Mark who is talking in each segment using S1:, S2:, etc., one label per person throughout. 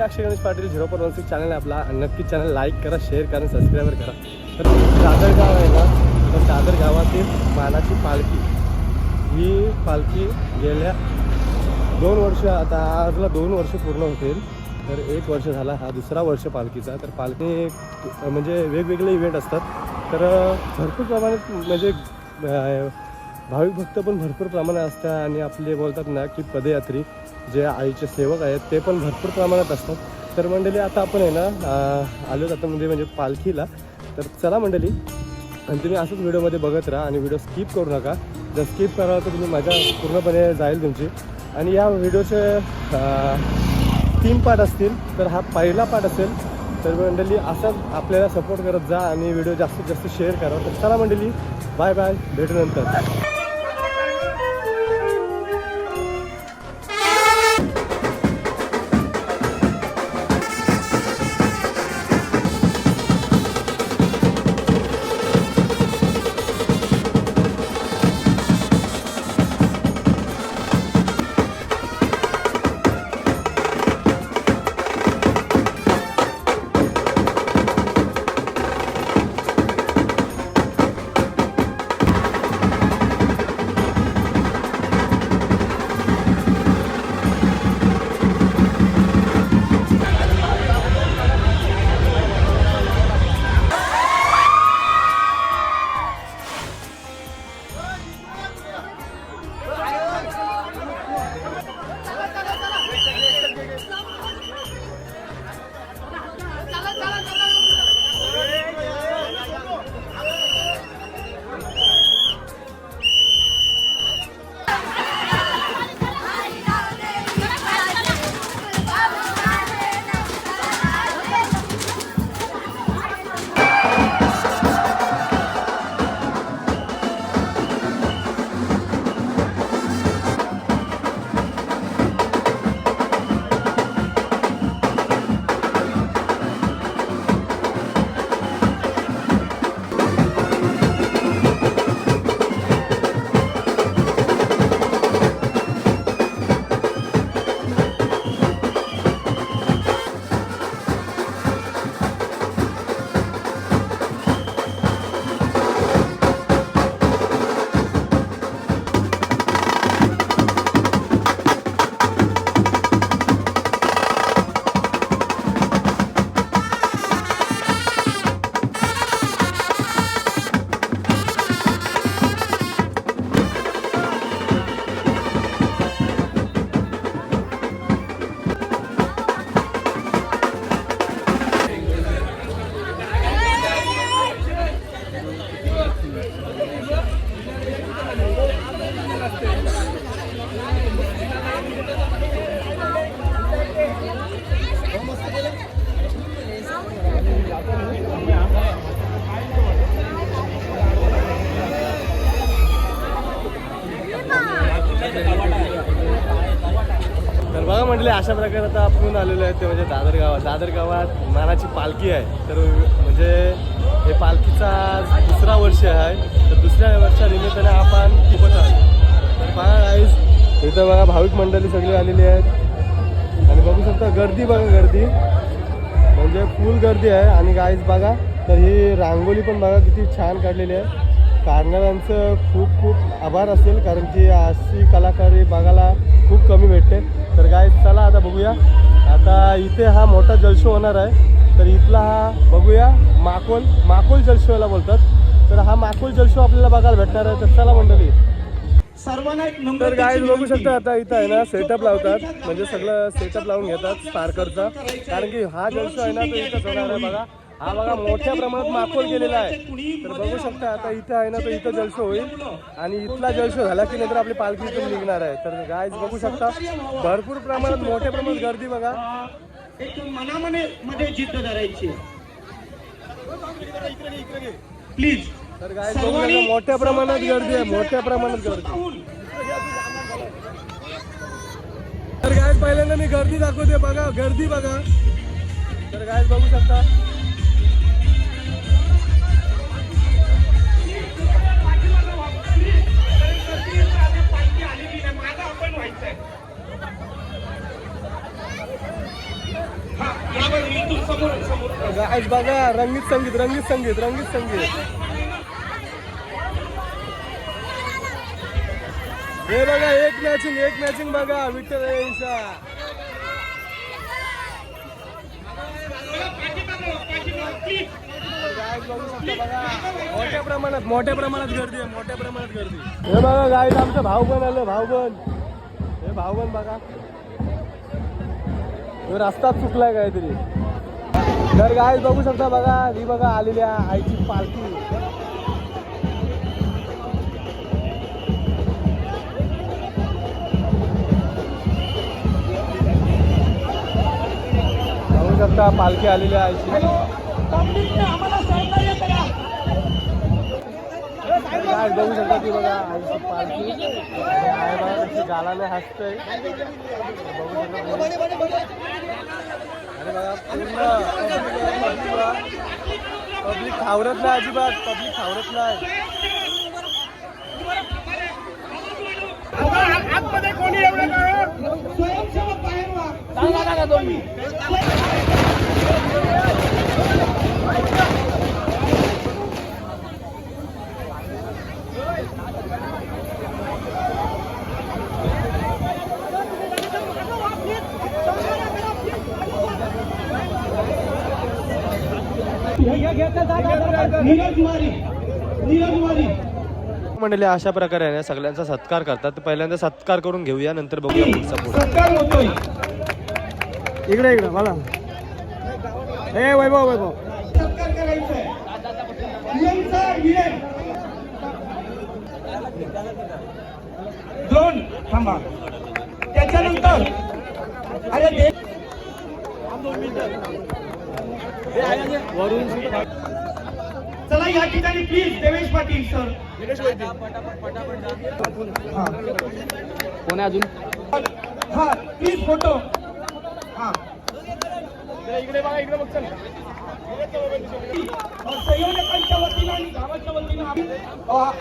S1: अक्षय Ganesh Patil 0.16 channel आहे आपला. नक्की चॅनल लाईक करा, शेअर करा, सबस्क्राईबर करा. तर दादर गाव आहे ना, तर दादर गावातील मानाची पालखी, ही पालखी गेल्या 2 वर्ष, आता आजला 2 वर्ष पूर्ण होतील. तर 1 वर्ष झाला, हा दुसरा वर्ष पालखीचा. तर पालखी म्हणजे वेगवेगळे इव्हेंट असतात. तर भरपूर प्रमाणात म्हणजे भाविक भक्त पण भरपूर प्रमाणात असतात. आणि आपले बोलतात ना की पदयात्री जे आईचे सेवक आहेत ते पण भरपूर प्रमाणात असतात. तर मंडळी आता आपण आहे ना आलो आता म्हणजे पालखीला. तर चला मंडळी, आणि तुम्ही असंच व्हिडिओमध्ये बघत राहा आणि व्हिडिओ स्किप करू नका. जर स्किप कराल तर तुम्ही मजा पूर्णपणे जाईल तुमची. आणि या व्हिडिओचे 3 पार्ट असतील. तर हा पहिला पार्ट असेल. तर मंडळी असाच आपल्याला सपोर्ट करत जा आणि व्हिडिओ जास्तीत जास्त शेअर करा. तर चला मंडळी, बाय बाय, भेटू नंतर. तर बघा म्हटले अशा प्रकारे आता आपण आलेलो आहे ते म्हणजे दादर गावात मानाची पालखी आहे. तर म्हणजे हे पालखीचा 2रा वर्ष आहे. तर 2ऱ्या वर्षानिमित्ताने आपण खूपच आहे. तर बघा गाईज, इथं बघा भाविक मंडळी सगळी आलेली आहेत आणि बघू शकता गर्दी, बघा गर्दी म्हणजे फुल गर्दी आहे. आणि गाईज बघा, तर ही रांगोळी पण बघा किती छान काढलेली आहे. काढणाऱ्यांचं खूप खूप आभार असेल, कारण की अशी कलाकारी बघायला खूप कमी भेटते. तर गाईज चला आता बघूया. आता इथे हा मोठा जलशो होणार आहे. तर इथला हा बघूया, माकोल जलशोला बोलतात. तर हा माकोल जलशो आपल्याला बघायला भेटणार आहे. तर चला मंडळी,
S2: सर्वांना एक नंबर.
S1: तर गाईज बघू शकता आता इथं आहे ना सेटअप लावतात, म्हणजे सगळं सेटअप लावून घेतात स्पार्करचा. कारण की हा जलशो आहे ना तो इथंच होणार आहे. बघा हा बघा मोठ्या प्रमाणात माकोल केलेला आहे. तर बघू शकता आता इथं आहे ना तो इथं जलशो होईल आणि इथला जलशो झाला की नंतर आपली पालखी इथून निघणार आहे. तर गाईज बघू शकता भरपूर प्रमाणात मोठ्या प्रमाणात गर्दी बघा.
S2: एक मनामध्ये जिद्द धरायची प्लीज.
S1: तर गाईज बघू शकता मोठ्या प्रमाणात गर्दी आहे, मोठ्या प्रमाणात गर्दी. तर गाईज पहिल्यांदा मी गर्दी दाखवते, बघा गर्दी बघा. तर गाईज बघू शकता बघा रंगीत संगीत रंगीत संगीत रंगीत संगीत. हे बघा एक मॅचिंग बघा विठ्ठल यांचा. मोठ्या प्रमाणात गर्दी आहे मोठ्या प्रमाणात गर्दी. हे बघा गाईज आमचा भाऊ पण आलं हे भाऊ पण बघा रस्ताच चुकलाय काहीतरी. तर गाईज बघू शकता बघा ही बघा आलेल्या आईची पालखी. बघू शकता पालखी आलेली आहे आईची. बघू शकता ती बघा आईची पालखी आहे बघा कशी गालाने हसतंय. अरे बघा पूर्ण पब्लिक खावरत नाही अजिबात पब्लिक खावरत नाही.
S2: आतमध्ये कोणी एवढं स्वयंसेवक बाहेर व्हा.
S1: मंडळी अशा प्रकारे आहे ना सगळ्यांचा सत्कार करतात. पहिल्यांदा सत्कार करून घेऊया नंतर बघूया पुढचा पुढे. इकडे मला हे वैभव
S2: सत्कार करायचा आहे. दोन थांबा त्याच्यानंतर अरे
S1: वरून
S2: चला या ठिकाणी प्लीज देवेश पाटील सर.
S1: कोण अजून
S2: हा प्लीज फोटो. हा
S1: इकडे बघ चल.
S2: संयोजकांच्या वतीनं आणि गावाच्या वतीनं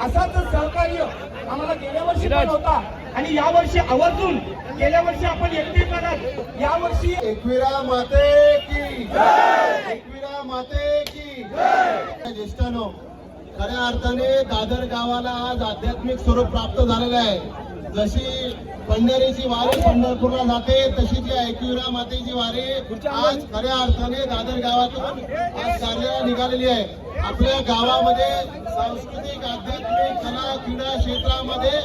S2: असाच सहकार्य आम्हाला गेल्या वर्षी पण होता आणि या वर्षी आवर्जून गेल्या वर्षी आपण एकटे करत या वर्षी
S3: एकविरा माते की जय. एकविरा माते की जय. ज्येष्ठांनो खऱ्या अर्थाने दादर गावाला आज आध्यात्मिक स्वरूप प्राप्त झालेलं आहे. जशी पंढरीची वारी पंढरपूरला जाते तशी जी एकविरा मातेची वारी आज खऱ्या अर्थाने दादर गावातून आज कार्याला निघालेली आहे. आपल्या गावामध्ये सांस्कृतिक आध्यात्मिक कला क्रीडा क्षेत्रामध्ये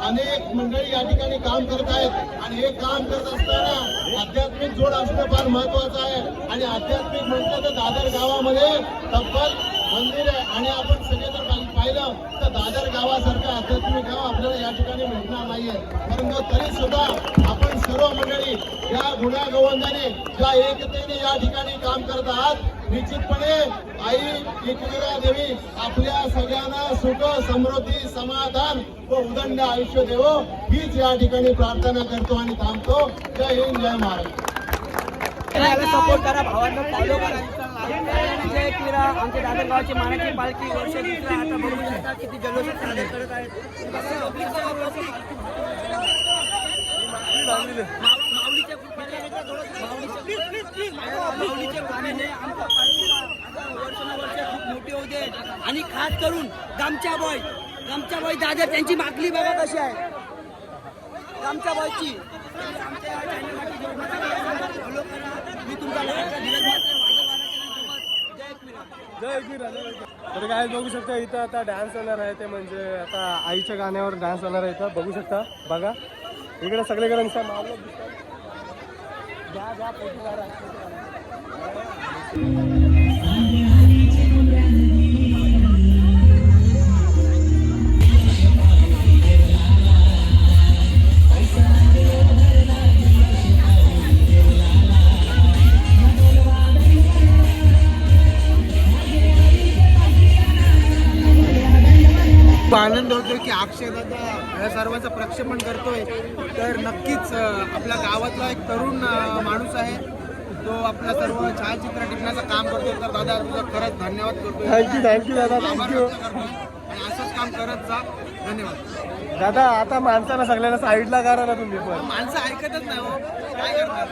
S3: अनेक मंडळी या ठिकाणी काम करत आहेत आणि हे काम करत असताना आध्यात्मिक जोड असणं फार महत्वाचं आहे. आणि आध्यात्मिक म्हटलं तर दादर गावामध्ये तब्बल मंदिर आहे आणि आपण सगळे जर पाहिलं तर दादर गावासारखं आध्यात्मिक गाव आपल्याला या ठिकाणी भेटणार नाहीये. परंतु तरी सुद्धा आपण सर्व मंडळी या गुण्यागोविंदाने ज्या एकतेने या ठिकाणी काम करत आहात निश्चितपणे आई एकविरा देवी आपल्या सगळ्यांना सुख समृद्धी समाधान व उदंड आयुष्य देवो हीच या ठिकाणी प्रार्थना करतो आणि थांबतो. जय हिंद जय महाराष्ट्र.
S4: सपोर्ट करा भावांना फॉलो करा. जय क्रीडा आमच्या दादर गावाची मानाची पालखी वर्ष दुसरा आता बघू शकता किती जल्लोष साजरे करत आहेत. माऊलीच्या पाण्याने आमच्या पालखीला वर्षानुवर्ष खूप मोठी होऊ दे. आणि खास करून गामच्या बॉय दादर त्यांची मागणी बघा कशी आहे गामच्या बॉयची. आमच्या चॅनलसाठी फॉलो करा. मी तुमचा
S1: जय एकविरा. तर काय बघू शकता इथं आता डान्स होणार आहे ते म्हणजे आता आईच्या गाण्यावर डान्स होणार आहे इथं बघू शकता बघा इकडे सगळीकडे मावलं दिसतात. घ्या फोटो काढा.
S5: आनंद होतो की अक्षय दादा या सर्वांचं प्रक्षेपण करतोय. तर नक्कीच आपल्या गावातला एक तरुण माणूस आहे तो आपल्या सर्व छायाचित्र टिपण्याचं काम करतो. तर दादा तुझं खरंच धन्यवाद करतोय.
S1: थँक्यू दादा थँक्यू.
S5: आणि असंच काम करत जा. धन्यवाद
S1: दादा. आता माणसाला सगळ्यांना साईडला करा ना तुम्ही पण.
S5: माणसं ऐकतच नाही हो काय करणार.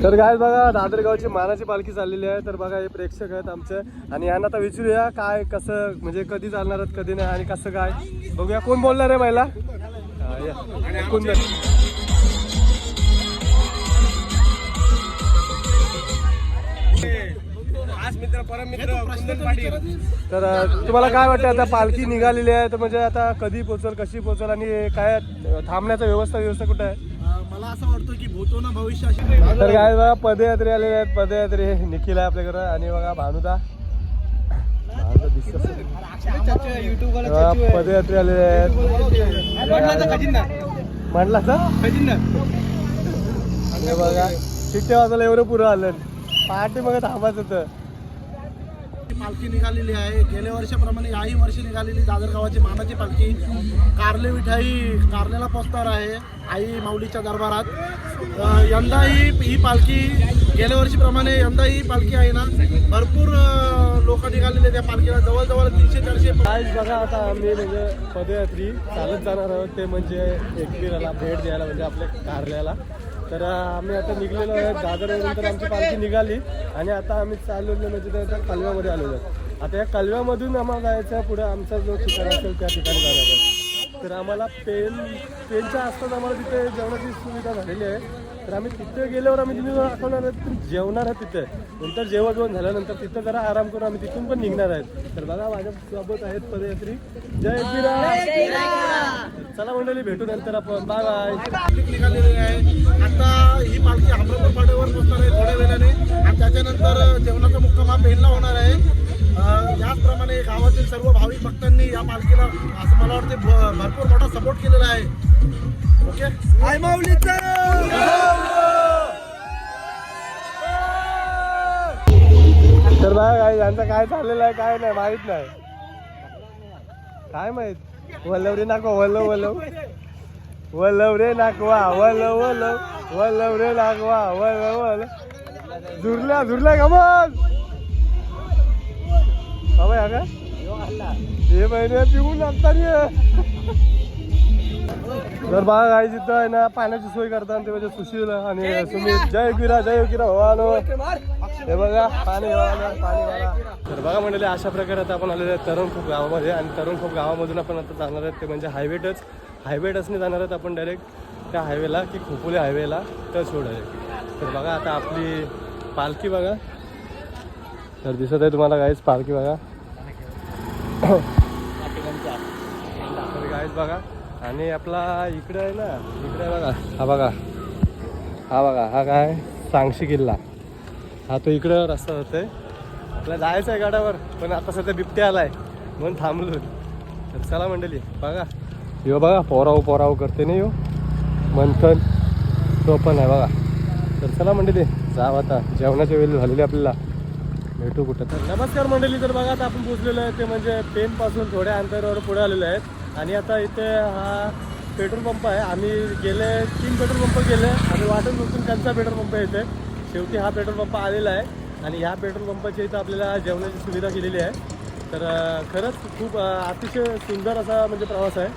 S1: तर काय बघा दादरगावची मानाची पालखी चाललेली आहे. तर बघा हे प्रेक्षक आहेत आमचे आणि यांना आता विचारूया काय कसं म्हणजे कधी चालणार आहेत कधी नाही आणि कसं काय बघूया. कोण बोलणार आहे पहिला? कोण तर तुम्हाला काय वाटतं आता पालखी निघालेली आहे तर म्हणजे आता कधी पोहोचल कशी पोहोचल आणि काय थांबण्याचा व्यवस्था कुठे आहे?
S5: मला असं वाटतं की भूतो ना भविष्याशी.
S1: तर काय बघा पदयात्री आलेले आहेत. पदयात्री निखिल आहे आपल्याकडे आणि बघा भानुदा पदयात्री आलेले आहेत. म्हटलं तर आणि बघा चिठ्ठ्या वाजायला एवढं पुरं आलं पहाटे मग थांबायचं होतं.
S5: पालखी निघालेली आहे. गेल्या वर्षाप्रमाणे याही वर्षी निघालेली दादरगावाची मानाची पालखी कारले विठाई कारलेला पोचणार आहे आई माऊलीच्या दरबारात. यंदाही ही पालखी गेल्या वर्षीप्रमाणे यंदाही ही पालखी आहे ना भरपूर लोक निघालेले त्या पालखीला जवळजवळ 300-400.
S1: आज बघा आता आम्ही म्हणजे पदयात्री चालत जाणार आहोत ते म्हणजे एकविराला भेट द्यायला म्हणजे आपल्या कारल्याला. तर आम्ही आता निघलेलो आहे दादरवरून. तर आमची पालखी निघाली आणि आता आम्ही चाललेलो म्हणजे त्या कालव्यामध्ये आलेलो आहे. आता या कालव्यामधून आम्हाला जायचं आहे पुढे आमचा जो ठिकाण असेल त्या ठिकाणी जाणार आहे. तर आम्हाला पेनच्या आसपास आम्हाला तिथे जेवणाची सुविधा झालेली आहे. तर आम्ही तिथे गेल्यावर आम्ही तिथे दाखवणार आहेत जेवणार आहे तिथे. नंतर जेवण झाल्यानंतर तिथं जरा आराम करून आम्ही तिथून पण निघणार आहेत. तर बघा माझ्यासोबत आहेत पदयात्री. जय एकविरा. चला मंडळी भेटू नंतर आपण. Bye bye.
S5: निघालेली आहे. आता ही पालखी अमरापूर फाट्यावर पोहोचणार आहे थोड्या वेळाने आणि त्याच्यानंतर जेवणाचा मुक्काम हा पेनला होणार आहे. याचप्रमाणे गावातील सर्व भाविक भक्तांनी या पालखीला असं मला वाटते भरपूर मोठा सपोर्ट केलेला आहे. ओके आई माऊलीचा.
S1: तर बघा यांचं काय चाललेलं आहे काय नाही माहित नाही. काय माहित वल्लव रे नाकवा वल्लव वल्लव रे नाकवा वल्लव रे नाकवा वल्लव झुरल्या गमन बाबा या का हे महिने पिऊन लागतात. तर बघा काय जिथं आहे ना पाण्याची सोय करतात ते म्हणजे सुशील आणि सुमित. जय विरा भवानो. हे बघा पाणी वाला. तर बघा म्हणले अशा प्रकारे आता आपण आलेलो आहे तरणखोप गावामध्ये आणि तरणखोप गावामधून आपण आता जाणार आहेत ते म्हणजे हायवे टचने जाणार आहेत आपण डायरेक्ट त्या हायवेला की खोपोली हायवेला टच रोड आहे. तर बघा आता आपली पालखी बघा. तर दिसत आहे तुम्हाला गाईच पालखी बघा. तर गाईच बघा आणि आपला इकडे आहे ना इकडे बघा हा काय सांगशी किल्ला हा तो इकडं रस्ता जातोय. आपल्याला जायचं आहे गाड्यावर पण आता सध्या बिबट्या आलाय म्हणून थांबलो. तर चला मंडळी बघा यो बघा पोराव करते नाही यो मंथन तो पण आहे बघा. तर चला मंडळी जाव आता जेवणाच्या वेळी झालेली आपल्याला भेटू कुठं. तर नमस्कार मंडळी. तर बघा आता आपण पोचलेलो आहे ते म्हणजे पेनपासून थोड्या अंतरावर पुढे आलेलो आहेत आणि आता इथे हा पेट्रोल पंप आहे. आम्ही गेले 3 पेट्रोल पंप गेले आणि वाटत नसून त्यांचा पेट्रोल पंप येते. शेवटी हा पेट्रोल पंप आलेला आहे आणि ह्या पेट्रोल पंपाच्या इथं आपल्याला जेवणाची सुविधा केलेली आहे. तर खरंच खूप अतिशय सुंदर असा म्हणजे प्रवास आहे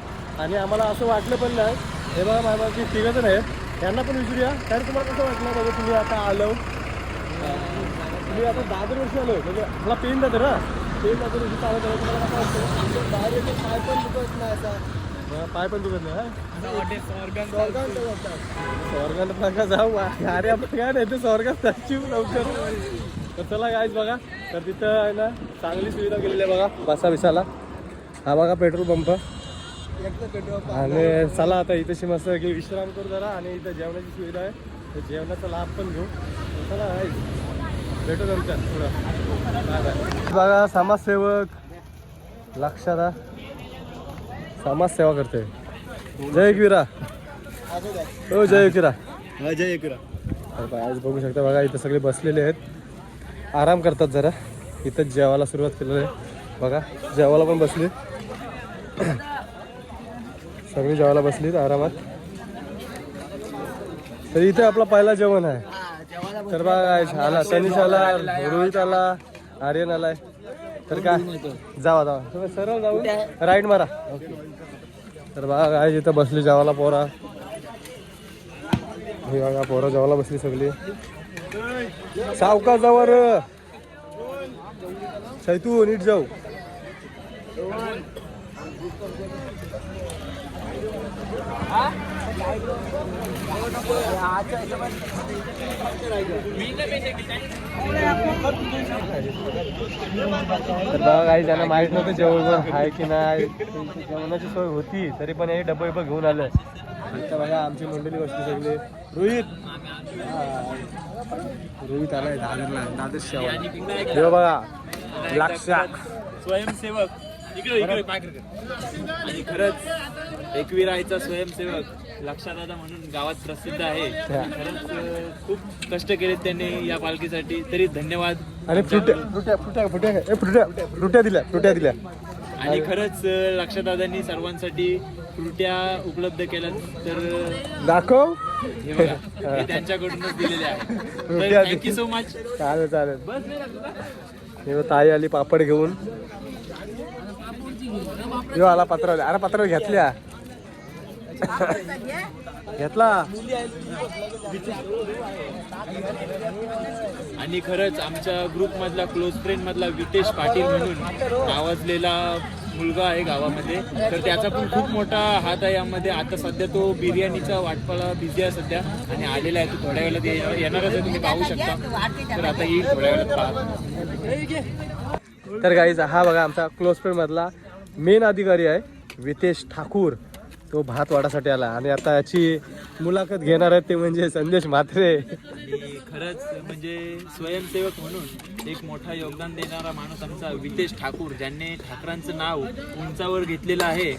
S1: आणि आम्हाला असं वाटलं पण नाही. हे बघा माझ्या तिघंजण आहेत त्यांना पण विचारूया कारण तुम्हाला कसं वाटलं म्हणजे तुम्ही आता आलो तुम्ही आता दादर वर्षी आलो म्हणजे मला पेन जातं ना पेन दादर वर्षी चालत आहे तुम्हाला कसं वाटतं बाहेर येते पाय पण दुखत नाही असा पाय पण दुखत नाही स्वर्गात नका जाऊ अरे आपण काय नाही ते स्वर्गात जायची लवकर. तर चला गाईच बघा तर तिथं आहे ना चांगली सुविधा केलेली आहे बघा बसा बिसाला. हा बघा पेट्रोल पंप आणि चला आता इथेशी मस्त की विश्राम करू जरा आणि इथं जेवणाची सुविधा आहे तर जेवणाचा लाभ पण घेऊ. चला भेटू नंतर पुढं. बघा समाजसेवक लक्षात समाजसेवा करते. जय एकविरा. हो जय एकविरा.
S5: जय एकविरा.
S1: आज बघू शकता बघा इथं सगळे बसलेले आहेत आराम करतात जरा. इथं जेवायला सुरुवात केलेली आहे बघा जेवायला पण बसली सगळी जेवायला बसलीत आरामात. तर इथे आपला पहिला जेवण आहे.
S4: जेवायला
S1: तर बघा guys, आला तनिष आला, रोहित आला, आर्यन आलाय. तर काय जावा तुम्ही सरळ जाऊ राईट मारा. तर बघा काय इथं बसली जेवायला पोरा. हे बघा पोरं जेवायला बसली सगळी. सावका जावर तू नीट जाऊ. तर बघा काही त्यांना माहित नव्हतं जेवण आहे की नाही. जेवणाची सोय होती तरी पण हे डब्बा बिब्बा घेऊन आलं. आता बघा आमची मंडळी बसली सगळी. रोहित आलाय दादरला, दादर शेवा. हे बघा लाक्षा
S6: स्वयंसेवक इकडे आणि खरंच एकविरायचा स्वयंसेवक लक्षादादा म्हणून गावात प्रसिद्ध आहे. खरंच खूप कष्ट केलेत त्यांनी या पालखीसाठी, तरी धन्यवाद.
S1: आणि फ्रुट्या दिल्या.
S6: आणि खरंच लक्षादादांनी सर्वांसाठी फ्रुट्या उपलब्ध केल्या. तर
S1: दाखव.
S6: हे बघा हे त्यांच्याकडूनच दिलेले आहे.
S1: फ्रुट्या
S6: थँक्यू सो मच.
S1: चालेल. हे ताई आली पापड घेऊन. यो आला पत्रावली. अरे पत्रावली घेतल्या घेतला.
S6: आणि खरंच आमच्या ग्रुप मधला क्लोज फ्रेंड मधला वितेश पाटील म्हणून नावाजलेला मुलगा आहे गावामध्ये. तर त्याचा पण खूप मोठा हात आहे यामध्ये. आता सध्या तो बिर्याणीचा वाटपाला बिझी आहे सध्या आणि आलेला आहे. तो थोड्या वेळात येणारच आहे, तुम्ही पाहू शकता. तर आता येईल थोड्या वेळात पाहत.
S1: तर गाईज हा बघा आमचा क्लोज फ्रेंड मधला मेन अधिकारी आहे वितेश ठाकूर. तो भात वाढासाठी आला आणि आता याची मुलाखत घेणार आहेत ते म्हणजे संदेश म्हात्रे.
S6: आणि खरंच म्हणजे स्वयंसेवक म्हणून एक मोठा योगदान देणारा माणूस आमचा वितेश ठाकूर, ज्यांनी ठाकरांचं नाव उंचावर घेतलेलं आहे.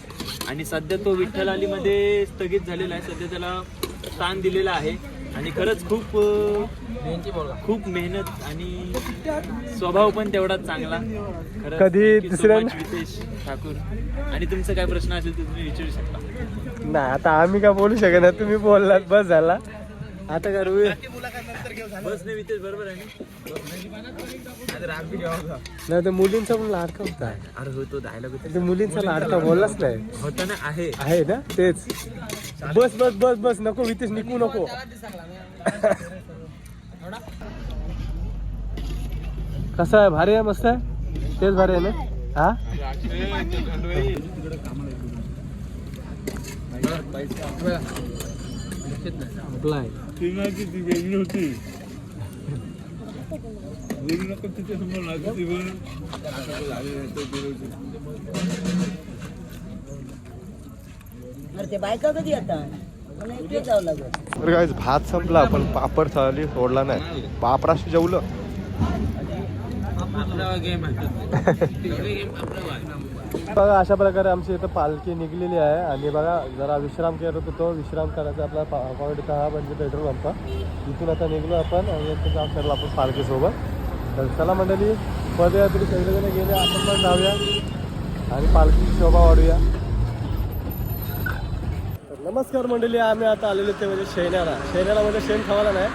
S6: आणि सध्या तो विठ्ठल आलीमध्ये स्थगित झालेला आहे. सध्या त्याला स्थान दिलेलं आहे. आणि खरंच खूप मेहनत आणि स्वभाव पण तेवढाच चांगला. खरंच
S1: कधी
S6: thank you so
S1: दुसऱ्या-
S6: much वितेश ठाकूर. आणि तुमचं काय प्रश्न असेल तर तुम्ही विचारू शकता.
S1: नाही आता आम्ही काय बोलू शकत. तुम्ही बोललात बस झाला. आता का रोहित
S6: बस नाही वितेश बरोबर आहे ना.
S1: नाही तर मुलींचा पण लाडका होता.
S6: अरे हो तो डायलॉग
S1: ते मुलींचा लाडका बोललाच नाही.
S6: होता ना आहे.
S1: आहे ना तेच. बस बस बस बस नको वितेश निघू नको. कसं आहे भारी आहे मस्त आहे. तेच भारी आहे ना. हा आपला आहे.
S4: अरे ते बायका कधी येतात मला इकडे जावं लागत.
S1: तर काय भात संपला पण पापड थाळी सोडला नाही. पापराशी जेवलं. बघा अशा प्रकारे आमची इथं पालखी निघलेली आहे. आणि बघा जरा विश्राम करत होतो. विश्राम करायचा आपला पॉईंट हा म्हणजे पेट्रोल पंप. इथून आता निघलो आपण आणि इथं जाऊ ठरलो आपण पालखीसोबत. तर चला मंडळी पदयात्री सगळेजण गेले. आपण पण जाऊया आणि पालखीची शोभा वाढूया. नमस्कार मंडळी. आम्ही आता आलेलो ते म्हणजे शेण्याला. शेण्याला म्हणजे शेण खावायला नाही,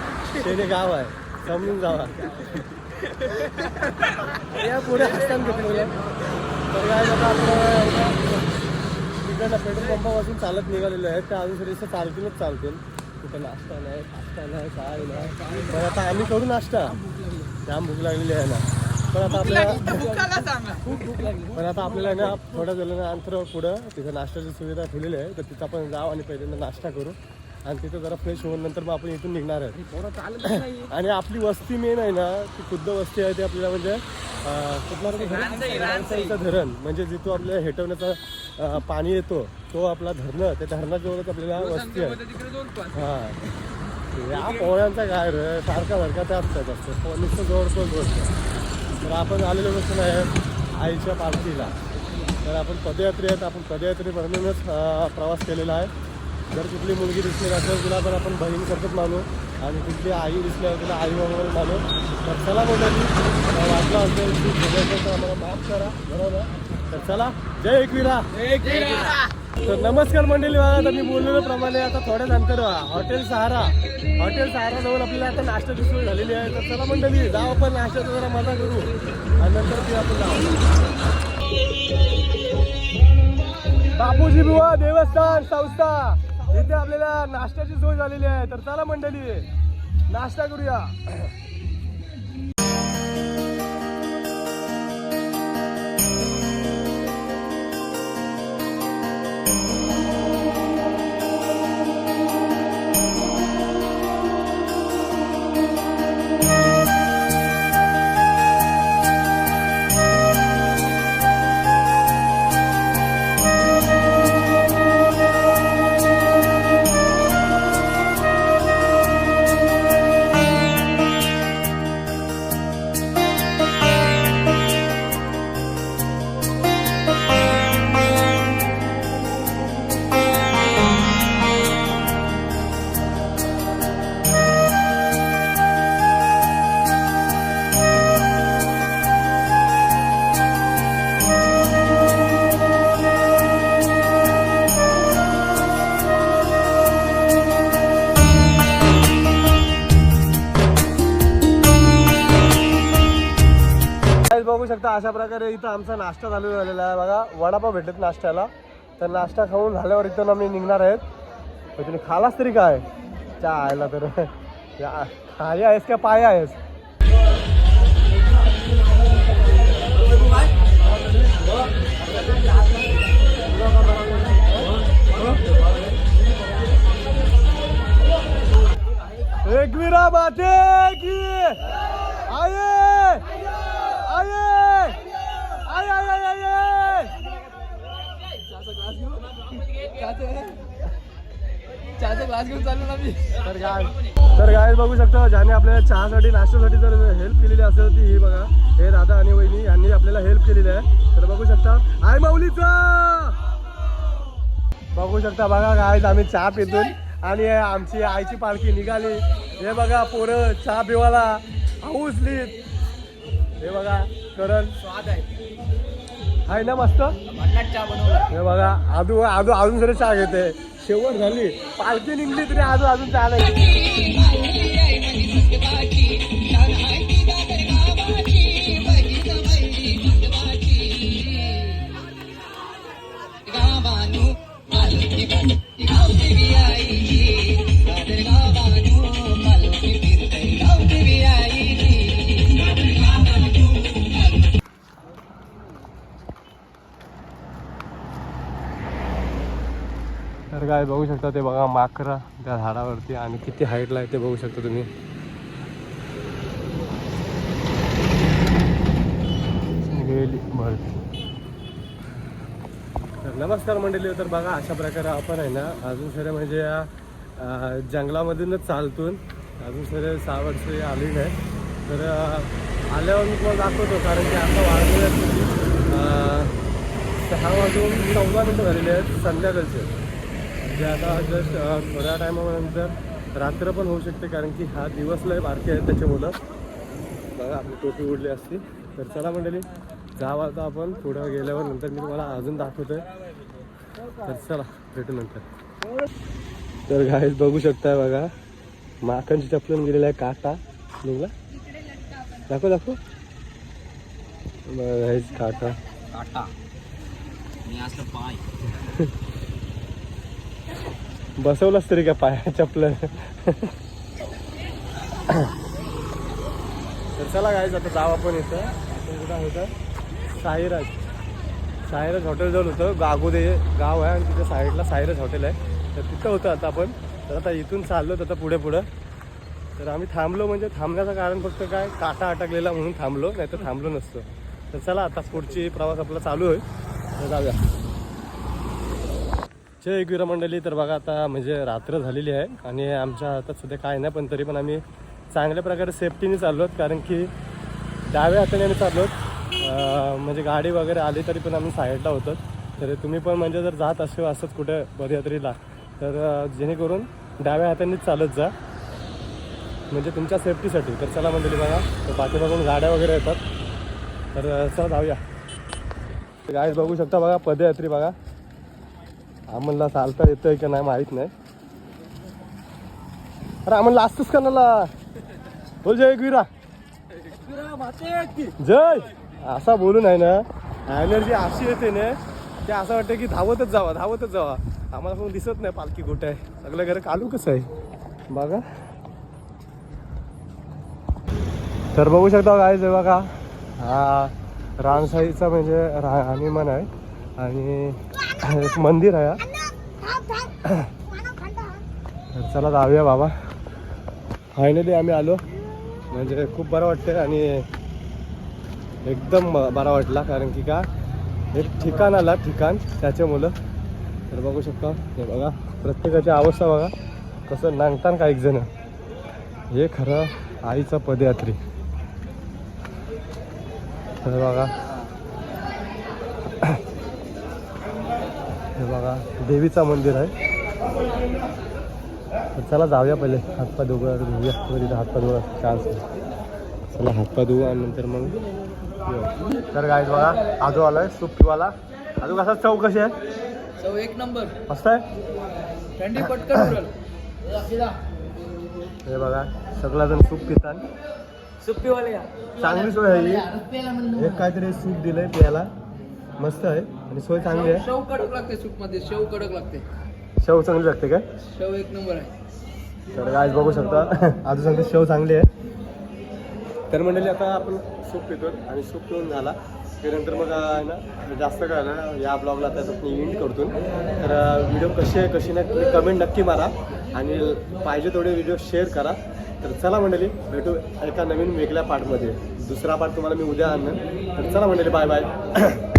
S1: शेणे गाव आहे, समजून जावा. या पुढे हस्तान घेतलेलं. तर काय आता आपलं तिकडनं पेट्रोल पंपापासून चालत निघालेलं आहे. त्या अजून थोडीसं चालतीलच चालतील. तिथं नाश्ता नाही, नाश्ता नाही, काय नाही. पण आता आम्ही करू नाश्ता. जाम भूक लागलेली आहे ना. पण आता आपल्याला पण आता आपल्याला ना थोड्या वेळानं अंतर पुढं तिथं नाश्त्याची सुविधा ठेवलेली आहे. तर तिथं आपण जाऊ आणि पहिल्यांदा नाश्ता करू आणि तिथं जरा फ्रेश होऊन नंतर मग आपण इथून निघणार आहे. आणि आपली वस्ती मेन आहे ना ती खुद्द वस्ती आहे. ती आपल्याला म्हणजे कुठला धरण म्हणजे जिथं आपल्याला हेटवण्याचा पाणी येतो तो आपला धरणं. त्या धरणाजवळच आपल्याला वस्ती आहे. हां या पोळ्यांचा काय रे सारखा सारखा त्या असतात नुसतं जवळपास गोष्ट. तर आपण आलेलो नसून आहे आईच्या पालखीला. तर आपण पदयात्री आहेत. आपण पदयात्रीपासूनच प्रवास केलेला आहे. जर कुठली मुलगी दिसली असेल तिला तर आपण बहीण करतच मानू आणि कुठली आई दिसली आहे तिला आई वगैरे मानू. तर चला मंडळी वाटलं असेल की आम्हाला माफ करा. बरोबर. तर चला जय एकविरा. तर नमस्कार मंडळी, बघा आता मी बोललेल्या प्रमाणे आता थोड्याच अंतर हॉटेल सहारा जवळ आपल्याला आता नाश्त्याची सोय झालेली आहे. तर चला मंडळी जाऊ आपण नाश्त्याचा जरा मजा करू आणि नंतर ती आपण जाऊ. बापूजी बुवा देवस्थान संस्था इथे आपल्याला नाश्त्याची सोय झालेली आहे. तर चला मंडळी नाश्ता करूया. बघू शकता अशा प्रकारे इथं आमचा नाश्ता चालू झालेला आहे. बघा वडापाव भेटत नाश्त्याला. तर नाश्ता खाऊन झाल्यावर इथून आम्ही निघणार आहेत. तर तुम्ही खालास तरी काय चहा आयला तर खाली आहेस का पाय आहेस. एकवीरा बाते की आये तर गाय बघू शकता ज्याने आपल्याला चहासाठी नाश्त्यासाठी जर हेल्प केलेली असेल ती ही बघा हे दादा आणि वहिनी यांनी आपल्याला हेल्प केलेली आहे. तर बघू शकता आई माऊलीचा बघू शकता बघा गाय आम्ही चहा पितून आणि आमची आईची पालखी निघाली. हे बघा पोरं चहा पिवाला हाऊसलीत. हे बघा करण स्वाद आहे ना मस्त. हे बघा आजू अजून जरी चहा घेते. शेवट झाली पालखी निघली तरी अजून चहा नाही. तर काय बघू शकता ते बघा माकरा त्या झाडावरती आणि किती हाईटला आहे ते बघू शकता तुम्ही. तर नमस्कार मंडळी. तर बघा अशा प्रकारे आपण आहे ना अजून सरे म्हणजे या जंगलामधूनच चालतून अजून सरे 6 वर्ष आली नाही. तर आल्यावर मी तुम्हाला दाखवतो कारण की आता वाजले 6 वाजून 14 मिनटं झालेले आहेत संध्याकाळचे. जे आता जस्ट थोड्या टायमानंतर रात्र पण होऊ शकते कारण की हा दिवस लय बारके आहे त्याच्यामुळं. बघा आपली टोपी उडली असती. तर चला मंडळी जावं आता आपण पुढं गेल्यावर नंतर मी तुम्हाला अजून दाखवतोय. तर चला भेटू नंतर. तर गाईज बघू शकताय बघा माखनची चपलून गेलेला आहे काटा निघला. दाखव गाईज काटा बसवलंच तरी का पाया चपलं. तर चला गाईज आता जाऊ आपण इथं. आपण कुठं होतं साईराज हॉटेल जवळ होतं. गागोदे गाव आहे आणि तिथे साईडला साईराज हॉटेल आहे. तर तिथं होतं आता आपण. तर आता इथून चाललो तर आता पुढं तर आम्ही थांबलो म्हणजे थांबण्याचं कारण फक्त काय काटा अटकलेला म्हणून थांबलो नाही तर थांबलो नसतो. तर चला आता पुढची प्रवास आपला चालू होईल. तर जाऊया. जय एकवीरा मंडळी. तर बघा आता म्हणजे रात्र झालेली आहे आणि आमच्या हातात सध्या काय नाही पण तरी पण आम्ही चांगल्या प्रकारे सेफ्टीने चाललो आहोत कारण की डाव्या हाताने आम्ही चाललो आहोत. म्हणजे गाडी वगैरे आली तरी पण आम्ही साईडला होतो. तर तुम्ही पण म्हणजे जर जात असेल असंच कुठे पदयात्रेला तर जेणेकरून डाव्या हातानेच चालत जा म्हणजे तुमच्या सेफ्टीसाठी. तर चला मंडळी बघा तर पाठीमागून गाड्या वगैरे येतात. तर चला जाऊया. गाईज बघू शकता बघा पदयात्री बघा आम्हाला चालता येतंय का नाही माहित नाही. अरे आम्हाला असतंच कणाला बोल जय एकविरा जय असा बोलून आहे ना एनर्जी अशी येते ना की असं वाटतं की धावतच जावा आम्हाला कोण दिसत नाही पालखी कुठे आहे. सगळं घर कालू कसं आहे बघा. तर बघू शकता काय जे बघा हा रानसाईचा म्हणजे राहणीमान आहे आणि एक मंदिर आहे. तर चला जाऊया बाबा. फायनली आम्ही आलो म्हणजे खूप बरं वाटतं आणि एकदम बरा वाटला कारण की का एक ठिकाण आला ठिकाण त्याचे मुलं. तर बघू शकता हे बघा प्रत्येकाची अवस्था बघा कसं नांगतान का एक जण. हे खरं आईचा पदयात्री. तर बघा हे बघा देवीचा मंदिर आहे. तर चला जाऊया पहिले हातपाय धुवूया तिथे हातपाय धुवा चान्स आहे. चला हातपाय धुवू आणि नंतर मग येऊ. तर गाईज बघा आजू आलाय सूप पिवाला. आजू कसा चव कशी आहे?
S4: चव एक नंबर
S1: मस्त आहे
S4: थंडी पटकन उरल.
S1: हे बघा सगळ्याजण सूप पितात.
S4: सुप्पीवाले
S1: चांगली सोय आहे ही. एक काहीतरी सूप दिलंय प्यायला मस्त आहे आणि सोय चांगली आहे.
S4: शेव कडक लागते सूप मध्ये शेव कडक लागते.
S1: शेव चांगली लागते काय?
S4: शेव एक नंबर आहे.
S1: तर गाईज बघू शकता आजू सांगते शेव चांगली आहे. तर मंडळी आता आपण सूप पितो आणि सूप पिऊन झाला त्यानंतर मग आहे ना जास्त काय ना या ब्लॉगला त्याचं एंड करतो. तर व्हिडिओ कशी आहे कशी नाही तुम्ही कमेंट नक्की मारा आणि पाहिजे तेवढे व्हिडिओ शेअर करा. तर चला मंडळी भेटू एका नवीन वेगळ्या पार्टमध्ये. दुसरा पार्ट तुम्हाला मी उद्या आणणार. तर चला मंडळी बाय बाय.